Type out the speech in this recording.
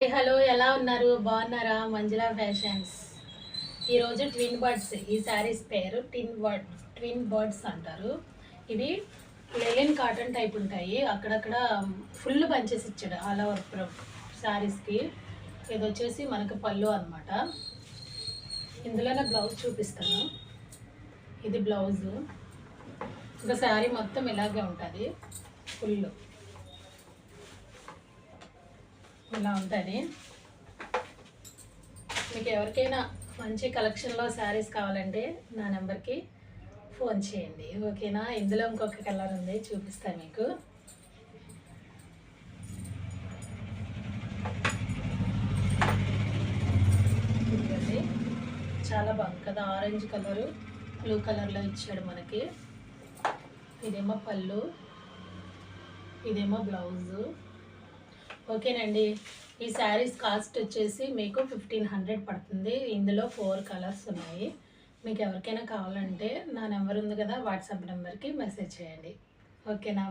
Hello, ఎలా ఉన్నారు? బాగున్నారా? మంజుల ఫ్యాషన్స్. ఈరోజు ట్విన్ బర్డ్స్, ఈ శారీస్ పేరు ట్విన్ బర్డ్స్ అంటారు. ఇవి లెలిన్ కాటన్ టైప్ ఉంటాయి. అక్కడక్కడ ఫుల్ బంచెస్ ఇచ్చాడు ఆల్ ఓవర్ శారీస్కి. ఇది వచ్చేసి మనకు పళ్ళు అనమాట. ఇందులోనే బ్లౌజ్ చూపిస్తాను. ఇది బ్లౌజు. ఇంకా శారీ మొత్తం ఇలాగే ఉంటుంది. ఫుల్ ఇలా ఉంటుంది. మీకు ఎవరికైనా మంచి కలెక్షన్లో శారీస్ కావాలంటే నా నెంబర్కి ఫోన్ చేయండి, ఓకేనా? ఇందులో ఇంకొక కలర్ ఉంది, చూపిస్తాను మీకు. ఇదండి, చాలా బాగుంది కదా, ఆరెంజ్ కలరు బ్లూ కలర్లో ఇచ్చాడు మనకి. ఇదేమో పళ్ళు, ఇదేమో బ్లౌజు. ఓకేనండి. ఈ శారీస్ కాస్ట్ వచ్చేసి మీకు 1500 పడుతుంది. ఇందులో 4 కలర్స్ ఉన్నాయి. మీకు ఎవరికైనా కావాలంటే నా నెంబర్ ఉంది కదా, వాట్సాప్ నెంబర్కి మెసేజ్ చేయండి, ఓకేనా?